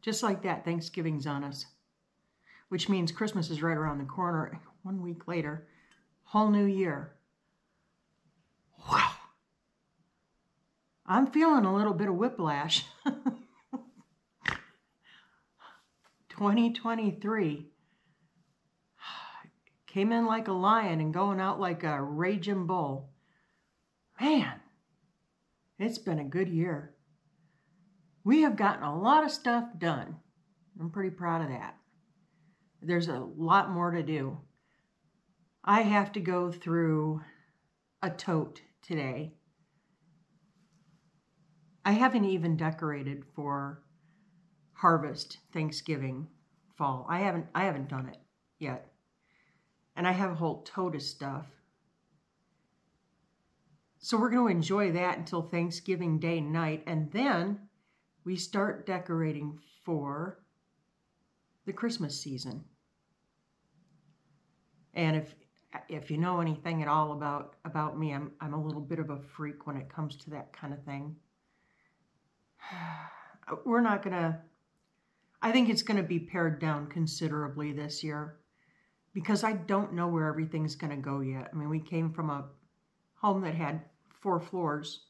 Just like that, Thanksgiving's on us, which means Christmas is right around the corner. 1 week later, whole new year. Wow. I'm feeling a little bit of whiplash. 2023 came in like a lion and going out like a raging bull. Man, it's been a good year. We have gotten a lot of stuff done. I'm pretty proud of that. There's a lot more to do. I have to go through a tote today. I haven't even decorated for harvest, Thanksgiving, fall. I haven't done it yet. And I have a whole tote of stuff. So we're going to enjoy that until Thanksgiving Day night, and then we start decorating for the Christmas season. And if you know anything at all about me, I'm a little bit of a freak when it comes to that kind of thing. We're not gonna, I think it's gonna be pared down considerably this year because I don't know where everything's gonna go yet. I mean, we came from a home that had 4 floors.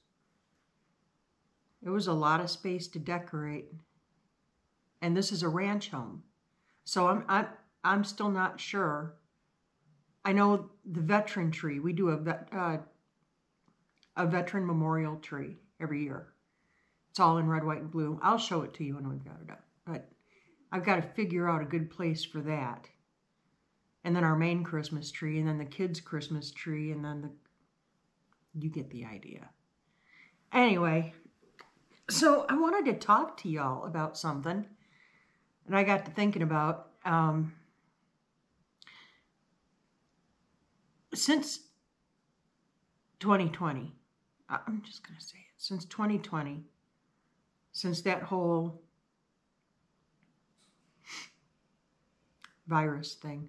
It was a lot of space to decorate. And this is a ranch home. So I'm still not sure. I know the veteran tree, we do a veteran memorial tree every year. It's all in red, white, and blue. I'll show it to you when we've got it up. But I've got to figure out a good place for that. And then our main Christmas tree, and then the kids' Christmas tree, and then you get the idea. Anyway, so I wanted to talk to y'all about something. And I got to thinking about, since 2020, I'm just going to say it, since 2020, since that whole virus thing,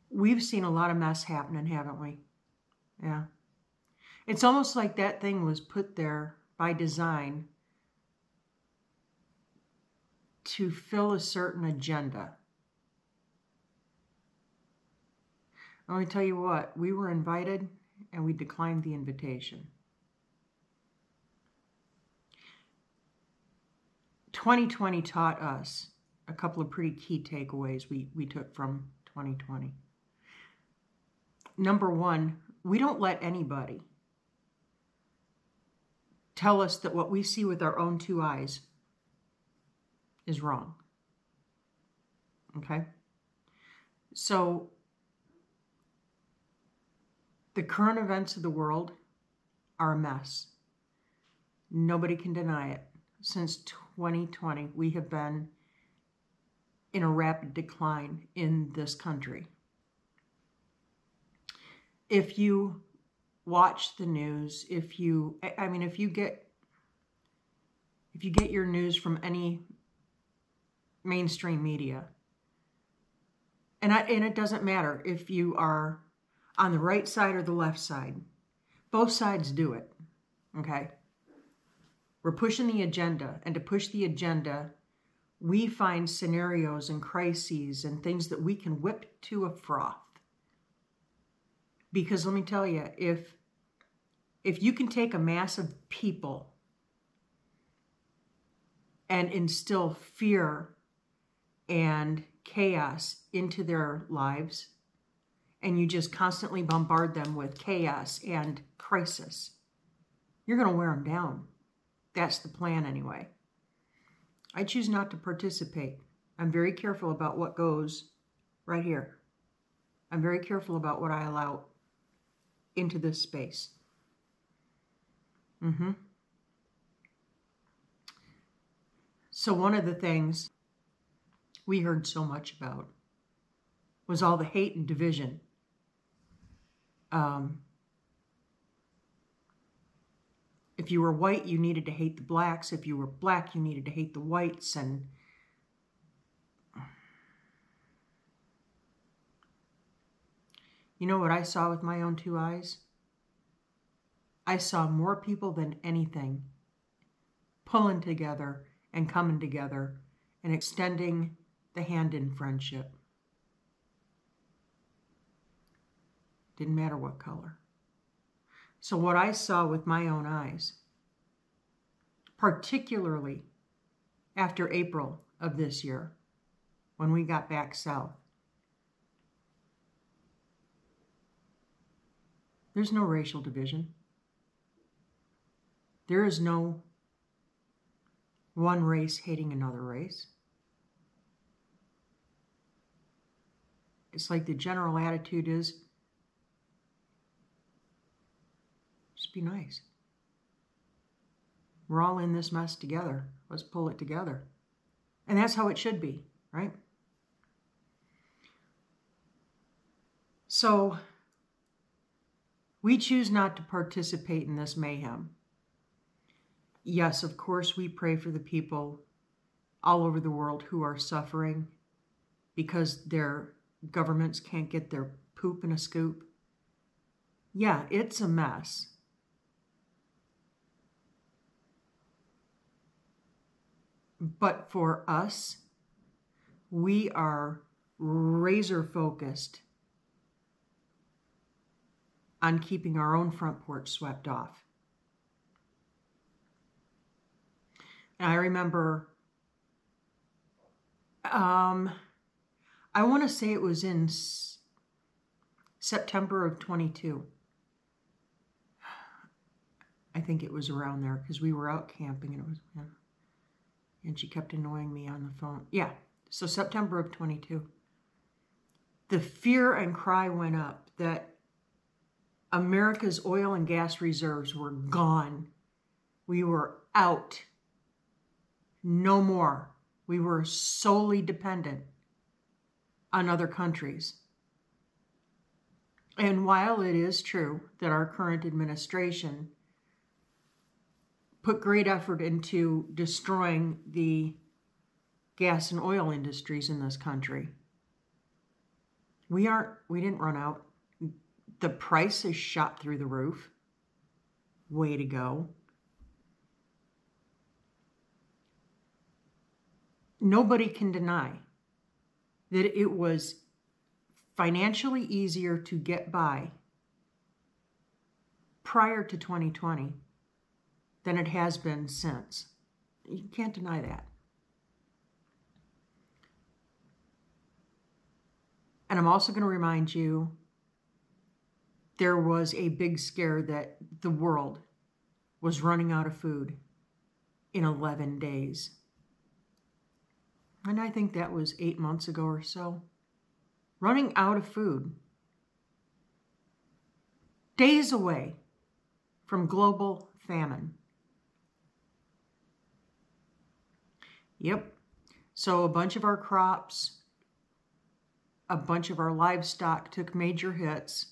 we've seen a lot of mess happening, haven't we? Yeah. It's almost like that thing was put there by design to fill a certain agenda. Let me tell you what, we were invited and we declined the invitation. 2020 taught us a couple of pretty key takeaways we took from 2020. Number one, we don't let anybody tell us that what we see with our own 2 eyes is wrong. Okay? So, the current events of the world are a mess. Nobody can deny it. Since 2020, we have been in a rapid decline in this country. If you watch the news, if you get your news from any mainstream media, and it doesn't matter if you are on the right side or the left side, both sides do it, okay? We're pushing the agenda, and to push the agenda, we find scenarios and crises and things that we can whip to a froth. Because let me tell you, if you can take a mass of people and instill fear and chaos into their lives, and you just constantly bombard them with chaos and crisis, you're going to wear them down. That's the plan anyway. I choose not to participate. I'm very careful about what goes right here. I'm very careful about what I allow into this space. So one of the things we heard so much about was all the hate and division. If you were white, you needed to hate the blacks. If you were black, you needed to hate the whites. And you know what I saw with my own 2 eyes? I saw more people than anything pulling together and coming together and extending the hand in friendship. Didn't matter what color. So what I saw with my own eyes, particularly after April of this year, when we got back south, there's no racial division. There is no one race hating another race. It's like the general attitude is, just be nice. We're all in this mess together. Let's pull it together. And that's how it should be, right? So we choose not to participate in this mayhem. Yes, of course, we pray for the people all over the world who are suffering because their governments can't get their poop in a scoop. Yeah, it's a mess. But for us, we are razor focused on keeping our own front porch swept off. And I remember, I want to say it was in September of 22. I think it was around there because we were out camping and it was, and she kept annoying me on the phone. Yeah, so September of 22. The fear and cry went up that America's oil and gas reserves were gone. We were out. No more. We were solely dependent on other countries. And while it is true that our current administration put great effort into destroying the gas and oil industries in this country, we didn't run out. The price is shot through the roof. Way to go. Nobody can deny that it was financially easier to get by prior to 2020 than it has been since. You can't deny that. And I'm also going to remind you, there was a big scare that the world was running out of food in 11 days. And I think that was 8 months ago or so. Running out of food. Days away from global famine. Yep. So a bunch of our crops, a bunch of our livestock took major hits.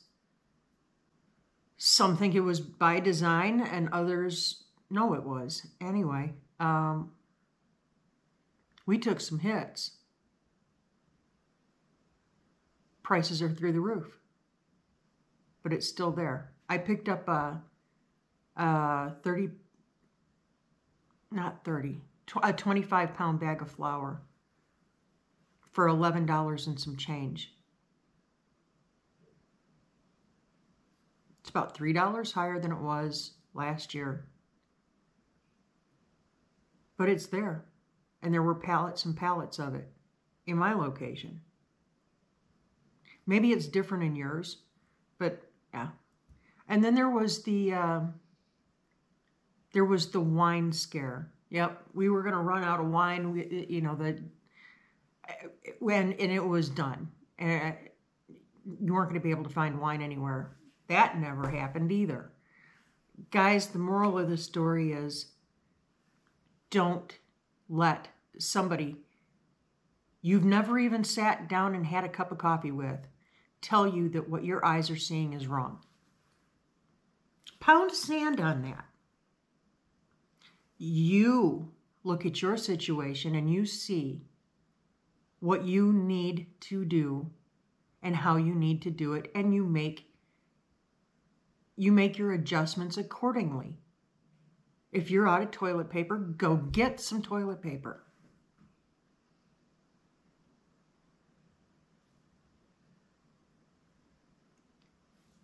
Some think it was by design and others, no, it was. Anyway, we took some hits. Prices are through the roof, but it's still there. I picked up a 25-pound bag of flour for $11 and some change. It's about $3 higher than it was last year. But it's there. And there were pallets and pallets of it in my location. Maybe it's different in yours, but yeah. And then there was the wine scare. Yep, we were going to run out of wine. And it was done. And you weren't going to be able to find wine anywhere. That never happened either. Guys, the moral of the story is, don't let somebody you've never even sat down and had a cup of coffee with tell you that what your eyes are seeing is wrong. Pound sand on that. You look at your situation and you see what you need to do and how you need to do it, and you make your adjustments accordingly. If you're out of toilet paper, go get some toilet paper.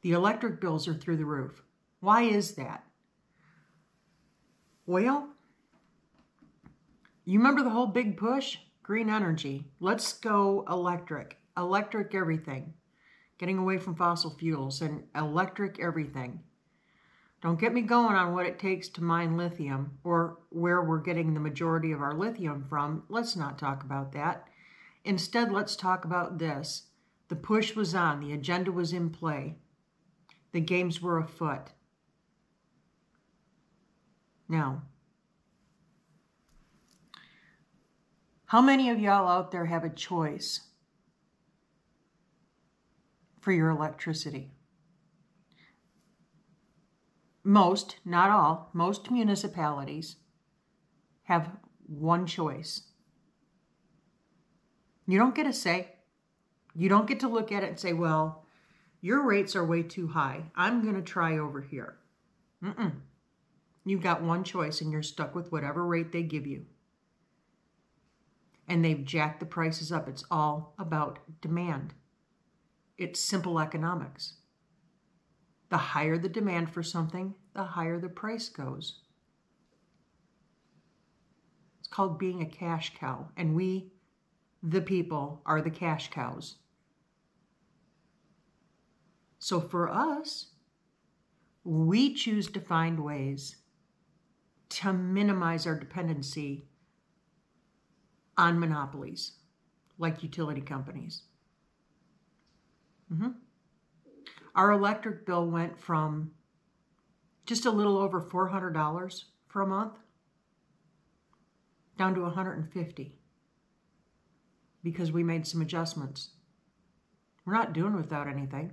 The electric bills are through the roof. Why is that? Well, you remember the whole big push? Green energy. Let's go electric. Electric everything. Getting away from fossil fuels and electric everything. Don't get me going on what it takes to mine lithium or where we're getting the majority of our lithium from. Let's not talk about that. Instead, let's talk about this. The push was on. The agenda was in play. The games were afoot. Now, how many of y'all out there have a choice for your electricity? Most, not all, most municipalities have one choice. You don't get a say. You don't get to look at it and say, well, your rates are way too high. I'm going to try over here. You've got one choice and you're stuck with whatever rate they give you. And they've jacked the prices up. It's all about demand. It's simple economics. The higher the demand for something, the higher the price goes. It's called being a cash cow. And we, the people, are the cash cows. So for us, we choose to find ways to minimize our dependency on monopolies like utility companies. Our electric bill went from just a little over $400 for a month down to $150 because we made some adjustments. We're not doing without anything,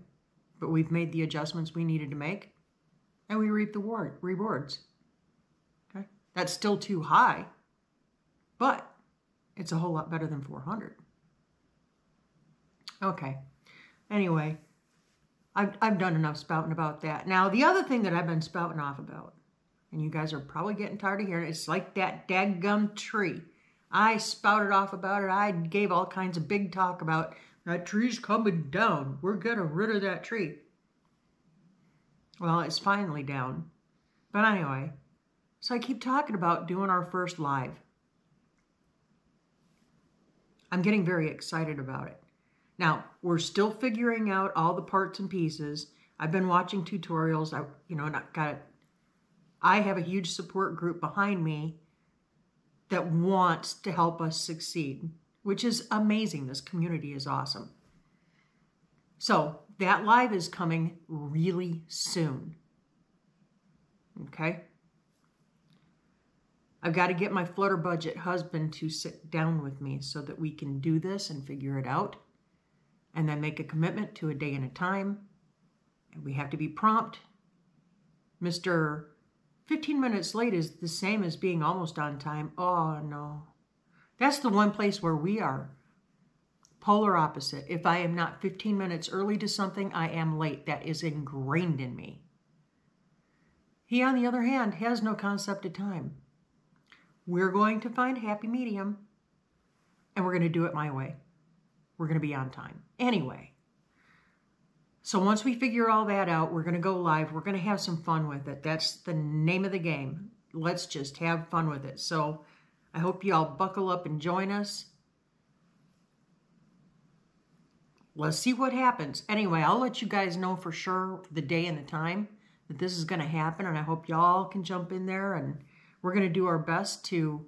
but we've made the adjustments we needed to make, and we reap the rewards. Okay? That's still too high, but it's a whole lot better than 400. Okay. Anyway, I've done enough spouting about that. Now, the other thing that I've been spouting off about, and you guys are probably getting tired of hearing it, it's like that daggum tree. I spouted off about it. I gave all kinds of big talk about that tree's coming down. We're getting rid of that tree. Well, it's finally down. But anyway, so I keep talking about doing our first live. I'm getting very excited about it. Now, we're still figuring out all the parts and pieces. I've been watching tutorials. I have a huge support group behind me that wants to help us succeed, which is amazing. This community is awesome. So that live is coming really soon. Okay? I've got to get my flutter budget husband to sit down with me so that we can do this and figure it out. And then make a commitment to a day and a time. And we have to be prompt. Mr. 15 minutes late is the same as being almost on time. Oh, no. That's the one place where we are polar opposite. If I am not 15 minutes early to something, I am late. That is ingrained in me. He, on the other hand, has no concept of time. We're going to find a happy medium, and we're going to do it my way. We're going to be on time. Anyway, so once we figure all that out, we're going to go live. We're going to have some fun with it. That's the name of the game. Let's just have fun with it. So I hope you all buckle up and join us. Let's see what happens. Anyway, I'll let you guys know for sure the day and the time that this is going to happen, and I hope y'all can jump in there, and we're going to do our best to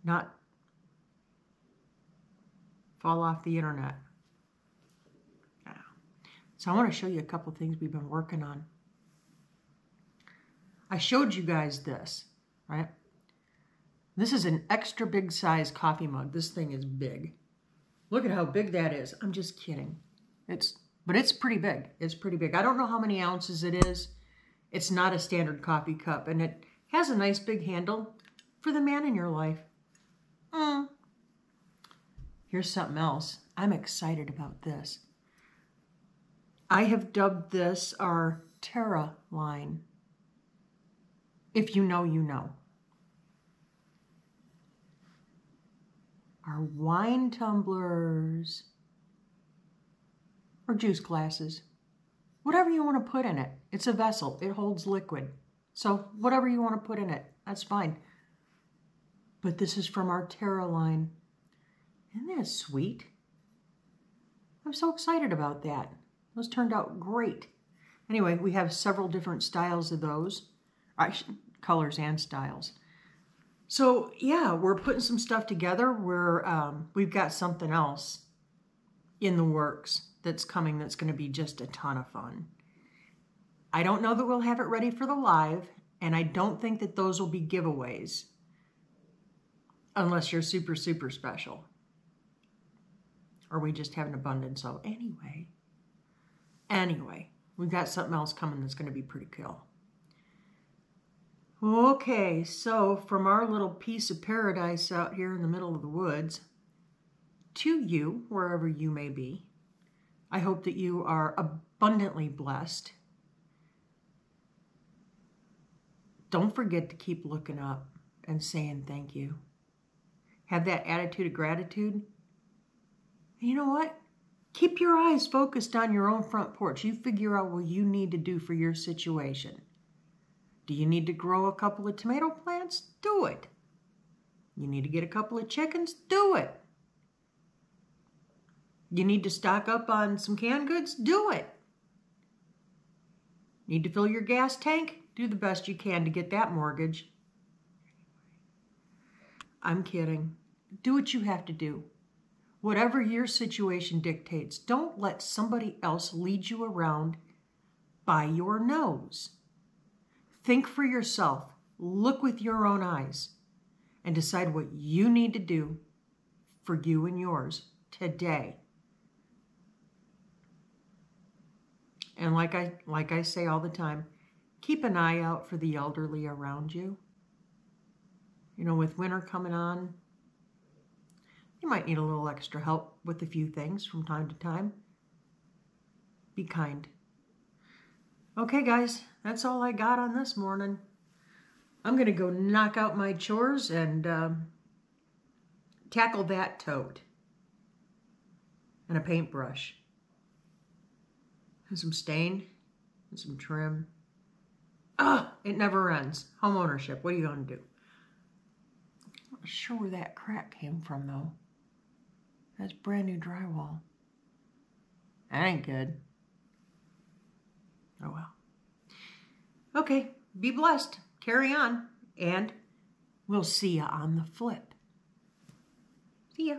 not fall off the internet. So I want to show you a couple things we've been working on. I showed you guys this, right? This is an extra big size coffee mug. This thing is big. Look at how big that is. I'm just kidding. But it's pretty big. It's pretty big. I don't know how many ounces it is. It's not a standard coffee cup, and it has a nice big handle for the man in your life. Here's something else. I'm excited about this. I have dubbed this our Terra line. If you know, you know. Our wine tumblers or juice glasses. Whatever you want to put in it. It's a vessel. It holds liquid. So whatever you want to put in it, that's fine. But this is from our Terra line. Isn't that sweet? I'm so excited about that. Those turned out great. Anyway, we have several different styles of those. Colors and styles. So yeah, we're putting some stuff together. We've got something else in the works that's coming that's going to be just a ton of fun. I don't know that we'll have it ready for the live, and I don't think that those will be giveaways unless you're super, super special. Or we just have an abundance of. Anyway, we've got something else coming that's going to be pretty cool. Okay, so from our little piece of paradise out here in the middle of the woods, to you, wherever you may be, I hope that you are abundantly blessed. Don't forget to keep looking up and saying thank you. Have that attitude of gratitude. And you know what? Keep your eyes focused on your own front porch. You figure out what you need to do for your situation. Do you need to grow a couple of tomato plants? Do it. You need to get a couple of chickens? Do it. You need to stock up on some canned goods? Do it. Need to fill your gas tank? Do the best you can to get that mortgage. I'm kidding. Do what you have to do. Whatever your situation dictates, don't let somebody else lead you around by your nose. Think for yourself. Look with your own eyes and decide what you need to do for you and yours today. And like I say all the time, keep an eye out for the elderly around you. You know, with winter coming on, you might need a little extra help with a few things from time to time. Be kind. Okay, guys, that's all I got on this morning. I'm going to go knock out my chores and tackle that tote and a paintbrush and some stain and some trim. It never ends. Home ownership. What are you going to do? I'm not sure where that crack came from, though. That's brand new drywall. That ain't good. Oh well. Okay, be blessed. Carry on. And we'll see ya on the flip. See ya.